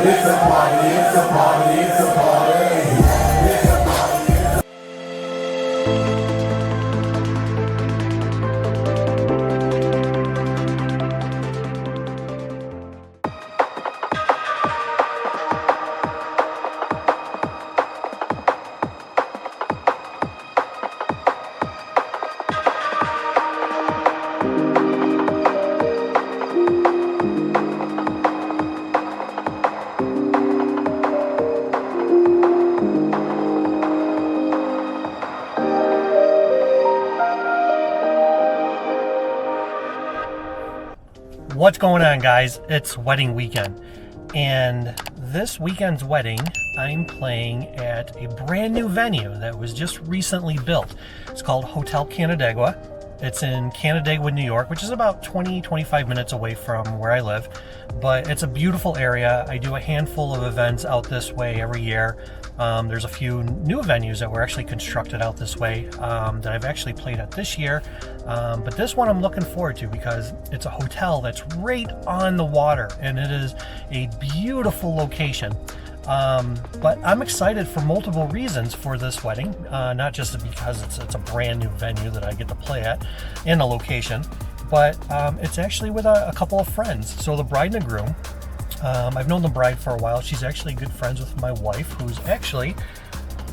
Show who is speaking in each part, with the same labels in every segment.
Speaker 1: It's a party, it's a party, it's a party. It's a party.
Speaker 2: What's going on, guys? It's wedding weekend, and this weekend's wedding I'm playing at a brand new venue that was just recently built. It's called Hotel Canandaigua. It's in Canandaigua, New York, which is about 20-25 minutes away from where I live, but it's a beautiful area. I do a handful of events out this way every year. There's a few new venues that were actually constructed out this way that I've actually played at this year, but this one I'm looking forward to because it's a hotel that's right on the water and it is a beautiful location. But I'm excited for multiple reasons for this wedding, not just because it's a brand new venue that I get to play at in a location, but it's actually with a couple of friends. So the bride and the groom, I've known the bride for a while. She's actually good friends with my wife, who's actually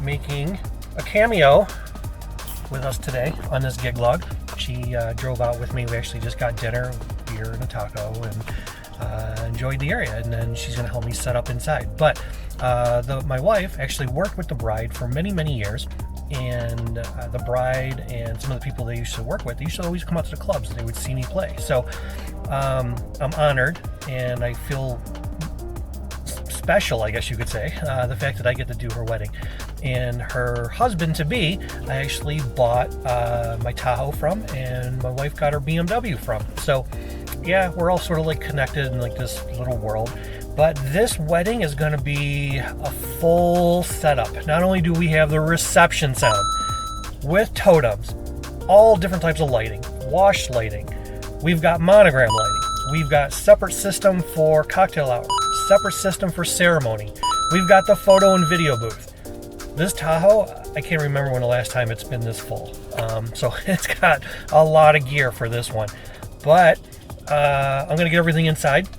Speaker 2: making a cameo with us today on this gig log. She drove out with me. We actually just got dinner, beer and a taco, and enjoyed the area, and then she's going to help me set up inside. But my wife actually worked with the bride for many years, and the bride and some of the people they used to work with, they used to always come out to the clubs and they would see me play. So I'm honored and I feel special, I guess you could say, the fact that I get to do her wedding. And her husband-to-be, I actually bought my Tahoe from, and my wife got her BMW from. So yeah, we're all sort of like connected in like this little world. But this wedding is going to be a full setup. Not only do we have the reception sound with totems, all different types of lighting, wash lighting, we've got monogram lighting, we've got separate system for cocktail hour, separate system for ceremony, we've got the photo and video booth. This Tahoe, I can't remember when the last time it's been this full. So it's got a lot of gear for this one. But I'm going to get everything inside.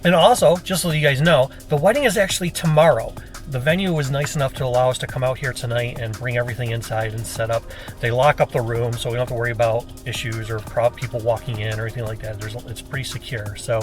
Speaker 2: And also, just so you guys know, the wedding is actually tomorrow. The venue was nice enough to allow us to come out here tonight and bring everything inside and set up. They lock up the room, so we don't have to worry about issues or people walking in or anything like that. It's pretty secure. So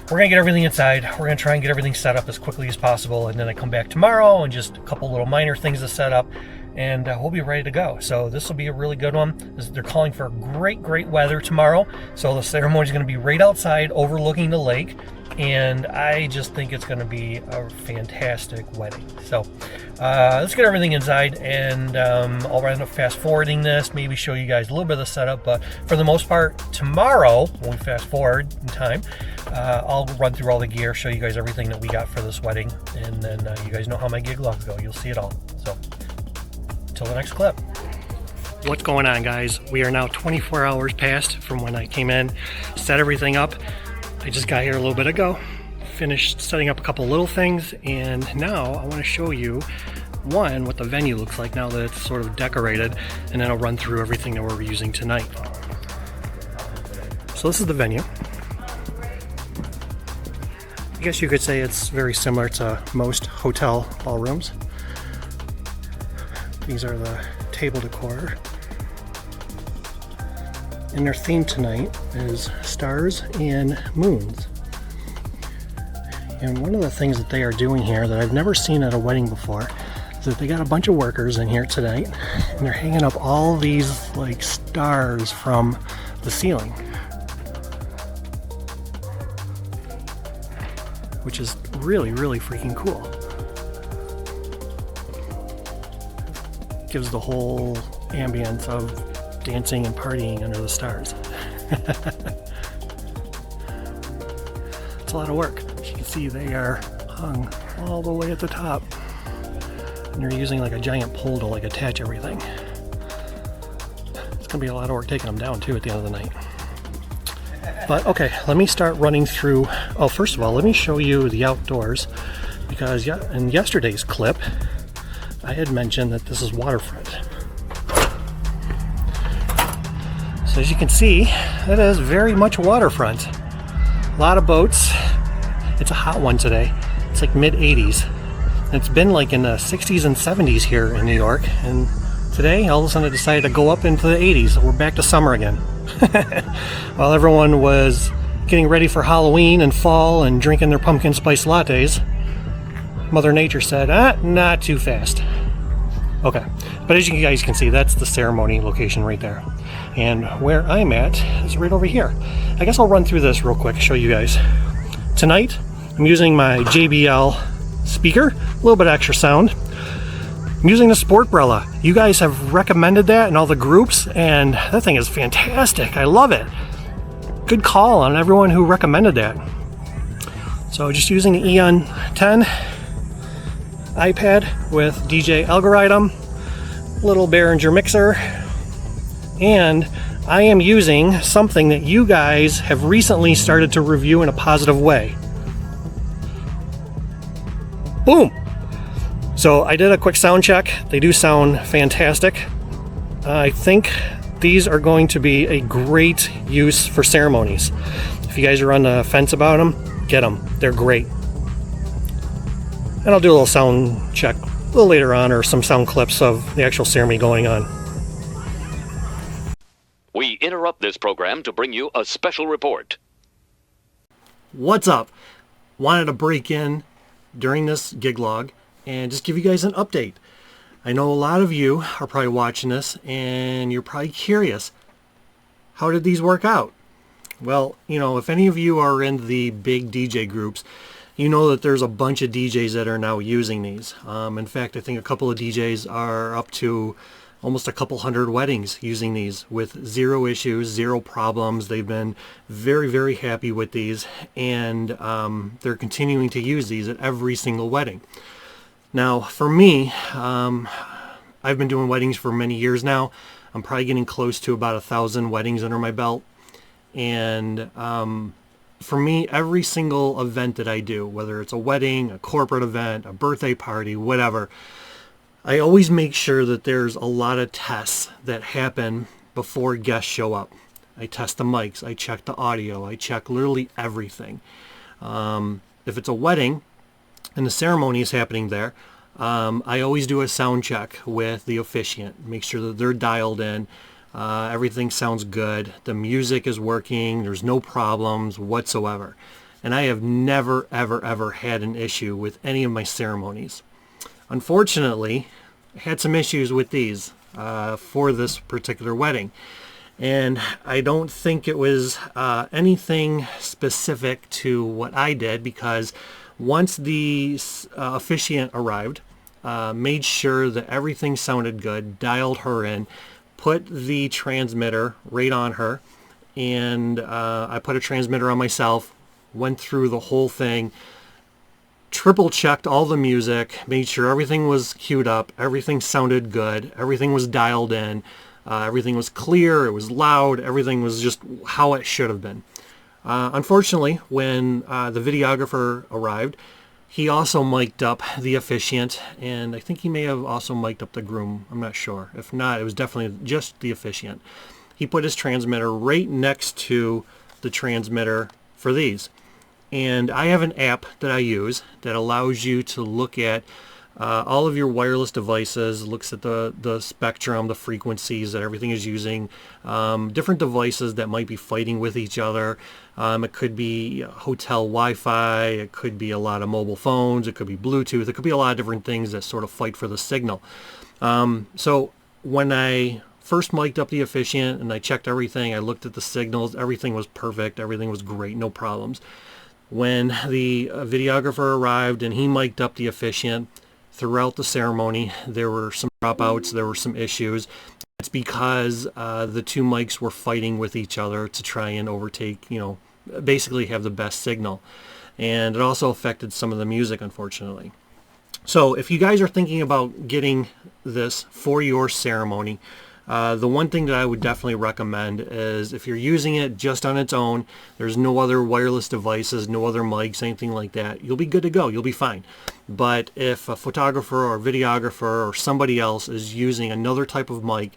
Speaker 2: we're going to get everything inside. We're going to try and get everything set up as quickly as possible. And then I come back tomorrow and just a couple little minor things to set up. And we'll be ready to go. So this will be a really good one. They're calling for great weather tomorrow. So the ceremony is going to be right outside overlooking the lake. And I just think it's going to be a fantastic wedding. So let's get everything inside, and I'll end up fast forwarding this, maybe show you guys a little bit of the setup. But for the most part, tomorrow, when we fast forward in time, I'll run through all the gear, show you guys everything that we got for this wedding. And then you guys know how my gig logs go. You'll see it all. So until the next clip. What's going on, guys? We are now 24 hours past from when I came in, set everything up. I just got here a little bit ago, finished setting up a couple little things, and now I want to show you, one, what the venue looks like now that it's sort of decorated, and then I'll run through everything that we're using tonight. So this is the venue. I guess you could say it's very similar to most hotel ballrooms. These are the table decor. And their theme tonight is stars and moons. And one of the things that they are doing here that I've never seen at a wedding before is that they got a bunch of workers in here tonight, and they're hanging up all these like stars from the ceiling, which is really freaking cool. Gives the whole ambience of dancing and partying under the stars. It's a lot of work. As you can see, they are hung all the way at the top, and they're using like a giant pole to like attach everything. It's gonna be a lot of work taking them down too at the end of the night. But okay, let me start running through. Oh, first of all, let me show you the outdoors, because in yesterday's clip I had mentioned that this is Waterfront. So as you can see, it is very much waterfront. A lot of boats. It's a hot one today. It's like mid-80s. It's been like in the 60s and 70s here in New York, and today all of a sudden I decided to go up into the 80s. We're back to summer again. While everyone was getting ready for Halloween and fall and drinking their pumpkin spice lattes, Mother Nature said, not too fast. Okay, but as you guys can see, that's the ceremony location right there. And where I'm at is right over here. I guess I'll run through this real quick, show you guys. Tonight, I'm using my JBL speaker, a little bit extra sound. I'm using the Sportbrella. You guys have recommended that in all the groups, and that thing is fantastic. I love it. Good call on everyone who recommended that. So just using the Eon 10 iPad with DJ algorithm, little Behringer mixer, and I am using something that you guys have recently started to review in a positive way. Boom! So I did a quick sound check. They do sound fantastic. I think these are going to be a great use for ceremonies. If you guys are on the fence about them, get them. They're great. And I'll do a little sound check a little later on, or some sound clips of the actual ceremony going on.
Speaker 3: We interrupt this program to bring you a special report.
Speaker 2: What's up? Wanted to break in during this gig log and just give you guys an update. I know a lot of you are probably watching this and you're probably curious, how did these work out? Well, you know, if any of you are in the big DJ groups, you know that there's a bunch of DJs that are now using these. In fact, I think a couple of DJs are up to almost a couple hundred weddings using these with zero issues, zero problems. They've been very, very happy with these, and they're continuing to use these at every single wedding. Now, for me, I've been doing weddings for many years now. I'm probably getting close to about 1,000 weddings under my belt. And for me, every single event that I do, whether it's a wedding, a corporate event, a birthday party, whatever, I always make sure that there's a lot of tests that happen before guests show up. I test the mics, I check the audio, I check literally everything. If it's a wedding and the ceremony is happening there, I always do a sound check with the officiant, make sure that they're dialed in, everything sounds good, the music is working, there's no problems whatsoever. And I have never, ever, ever had an issue with any of my ceremonies. Unfortunately, I had some issues with these for this particular wedding. And I don't think it was anything specific to what I did, because once the officiant arrived, made sure that everything sounded good, dialed her in, put the transmitter right on her, and I put a transmitter on myself, went through the whole thing, triple checked all the music, made sure everything was queued up, everything sounded good, everything was dialed in, everything was clear, it was loud, everything was just how it should have been. Unfortunately, when the videographer arrived, he also mic'd up the officiant, and I think he may have also mic'd up the groom, I'm not sure. If not, it was definitely just the officiant. He put his transmitter right next to the transmitter for these. And I have an app that I use that allows you to look at all of your wireless devices, looks at the spectrum, the frequencies that everything is using, different devices that might be fighting with each other. It could be hotel Wi-Fi, it could be a lot of mobile phones, it could be Bluetooth, it could be a lot of different things that sort of fight for the signal. So when I first mic'd up the officiant and I checked everything, I looked at the signals, everything was perfect, everything was great, no problems. When the videographer arrived and he mic'd up the officiant, throughout the ceremony there were some dropouts, there were some issues. It's because the two mics were fighting with each other to try and overtake, you know, basically have the best signal. And it also affected some of the music, unfortunately. So if you guys are thinking about getting this for your ceremony, The one thing that I would definitely recommend is if you're using it just on its own, there's no other wireless devices, no other mics, anything like that, you'll be good to go. You'll be fine. But if a photographer or videographer or somebody else is using another type of mic,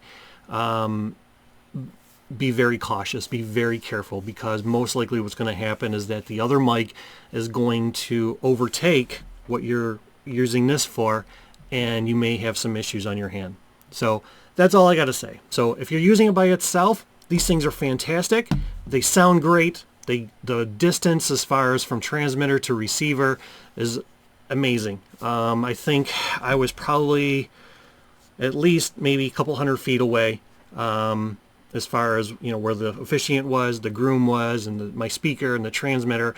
Speaker 2: be very cautious, be very careful, because most likely what's going to happen is that the other mic is going to overtake what you're using this for, and you may have some issues on your hand. So that's all I got to say. So if you're using it by itself, these things are fantastic. They sound great. The distance as far as from transmitter to receiver is amazing. I think I was probably at least maybe a couple hundred feet away, as far as, you know, where the officiant was, the groom was, and my speaker and the transmitter,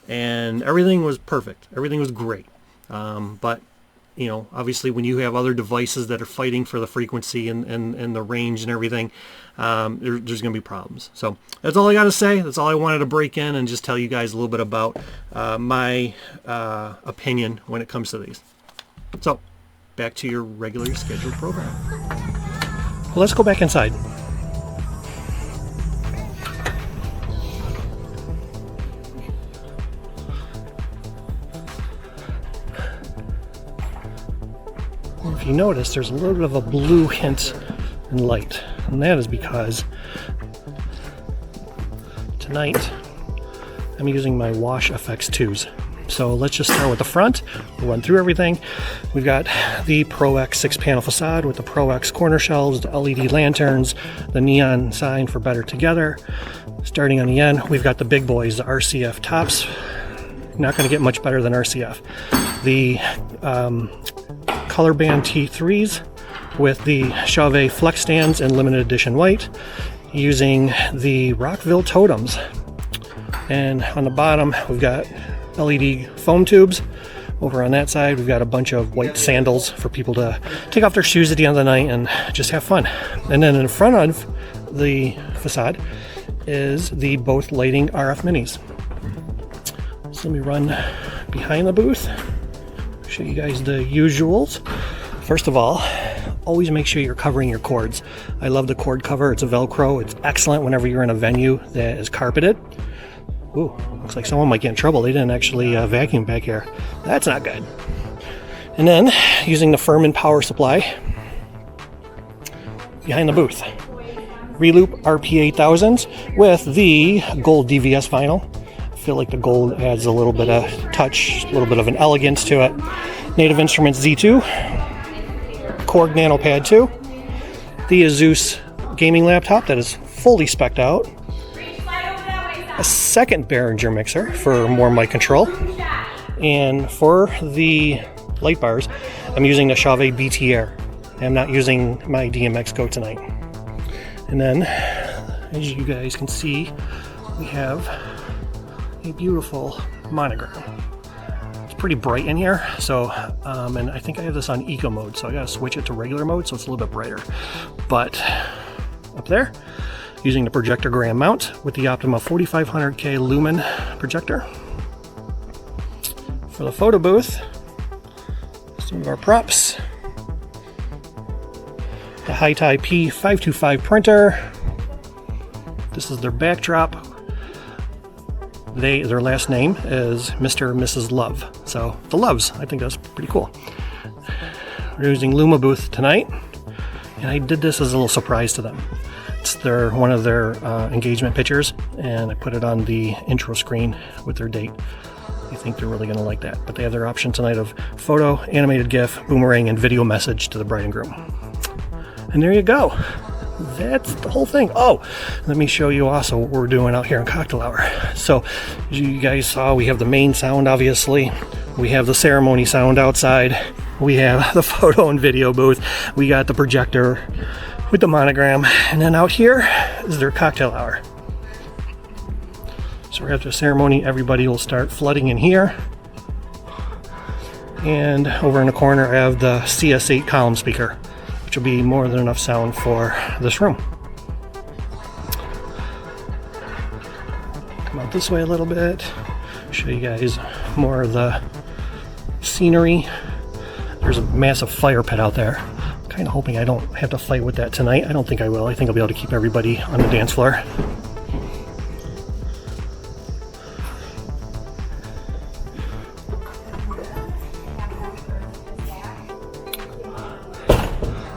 Speaker 2: and everything was perfect. Everything was great. But, you know, obviously when you have other devices that are fighting for the frequency and the range and everything, there's going to be problems. So that's all I got to say. That's all I wanted to break in and just tell you guys a little bit about my opinion when it comes to these. So back to your regularly scheduled program.
Speaker 4: Well, let's go back inside. If you notice, there's a little bit of a blue hint in light, and that is because tonight I'm using my Wash FX 2s. So let's just start with the front. We'll run through everything. We've got the Pro X 6-panel facade with the Pro X corner shelves, the LED lanterns, the neon sign for Better Together. Starting on the end, we've got the big boys, the RCF tops. Not going to get much better than RCF. The color band T3s with the Chauvet flex stands in limited edition white, using the Rockville totems. And on the bottom, we've got LED foam tubes. Over on that side, we've got a bunch of white sandals for people to take off their shoes at the end of the night and just have fun. And then in front of the facade is the both lighting RF minis. So let me run behind the booth, show you guys the usuals. First of all, always make sure you're covering your cords. I love the cord cover. It's a Velcro. It's excellent whenever you're in a venue that is carpeted. Ooh, looks like someone might get in trouble. They didn't actually vacuum back here. That's not good. And then, using the Furman power supply behind the booth. Reloop RP8000s with the gold DVS vinyl. I feel like the gold adds a little bit of touch, a little bit of an elegance to it. Native Instruments Z2. Korg NanoPad 2. The Asus gaming laptop that is fully spec'd out. A second Behringer mixer for more mic control. And for the light bars, I'm using the Chauvet BT Air. I'm not using my DMX Go tonight. And then, as you guys can see, we have a beautiful Monogram. It's pretty bright in here, so and I think I have this on eco mode, so I gotta switch it to regular mode so it's a little bit brighter. But up there, using the projector mount with the Optima 4500K lumen projector. For the photo booth, some of our props. The Hi-Ti P525 printer. This is their backdrop. Their last name is Mr. and Mrs. Love. So the Loves, I think that's pretty cool. We're using Luma booth tonight, and I did this as a little surprise to them. It's one of their engagement pictures, and I put it on the intro screen with their date. I think they're really going to like that. But they have their option tonight of photo, animated GIF, boomerang, and video message to the bride and groom. And there you go. That's the whole thing. Oh, let me show you also what we're doing out here in Cocktail Hour. So, as you guys saw, we have the main sound, obviously. We have the ceremony sound outside. We have the photo and video booth. We got the projector with the Monogram. And then out here is their cocktail hour. So after the ceremony, everybody will start flooding in here. And over in the corner, I have the CS8 column speaker, which will be more than enough sound for this room. Come out this way a little bit, show you guys more of the scenery. There's a massive fire pit out there. kind of hoping I don't have to fight with that tonight. I don't think I will. I think I'll be able to keep everybody on the dance floor.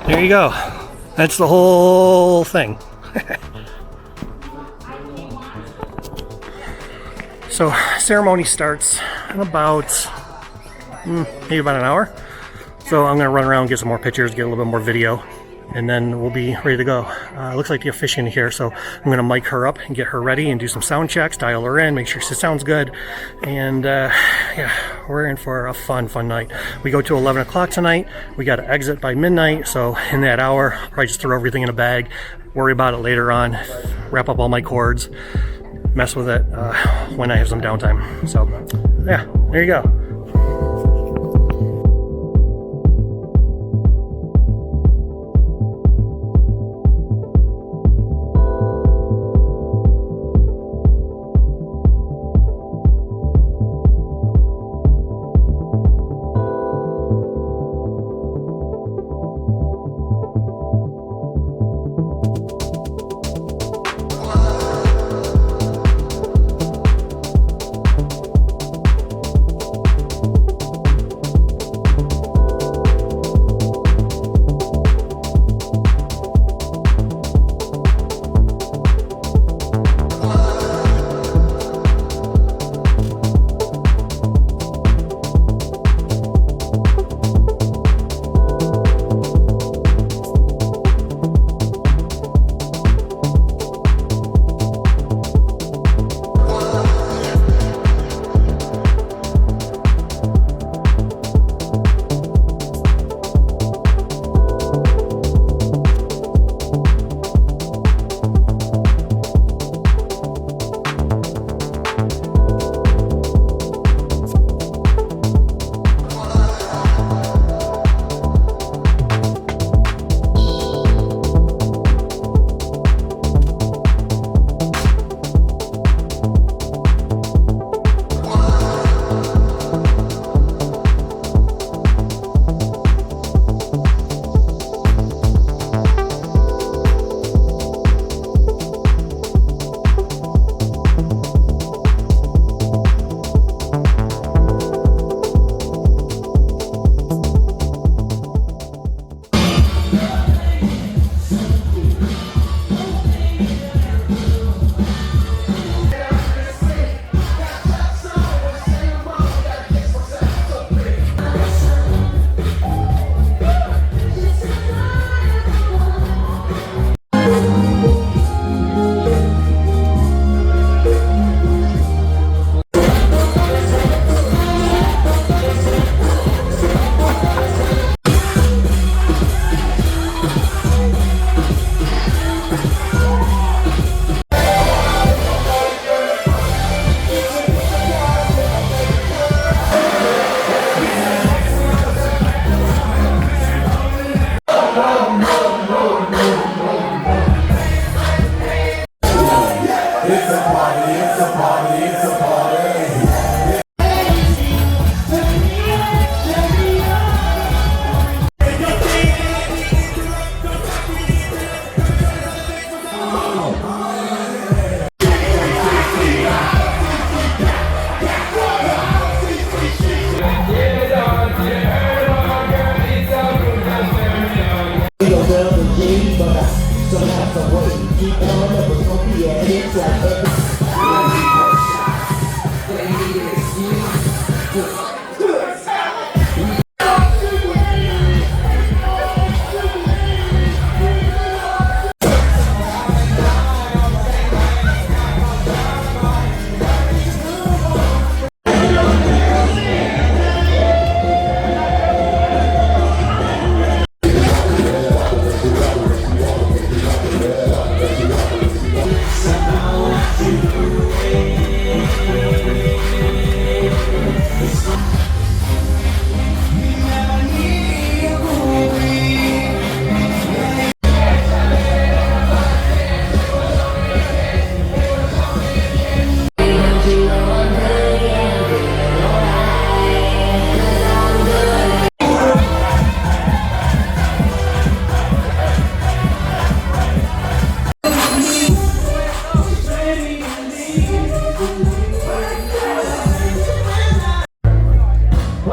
Speaker 4: There you go. That's the whole thing. So ceremony starts in about maybe about an hour. So I'm gonna run around, get some more pictures, get a little bit more video, and then we'll be ready to go. Looks like the officiant here, so I'm gonna mic her up and get her ready and do some sound checks, dial her in, make sure she sounds good, and yeah, we're in for a fun night. We go to 11 o'clock tonight. We got to exit by midnight, so in that hour, probably just throw everything in a bag, worry about it later on, wrap up all my cords, mess with it when I have some downtime. So yeah, there you go.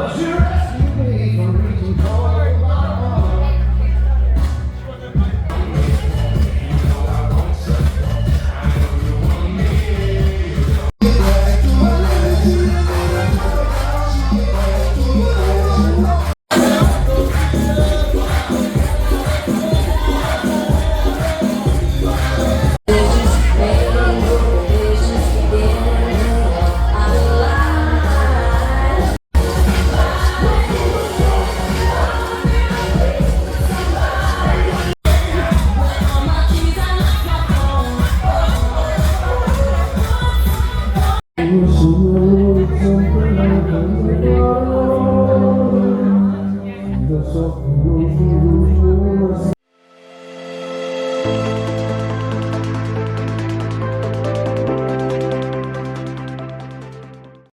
Speaker 1: What's your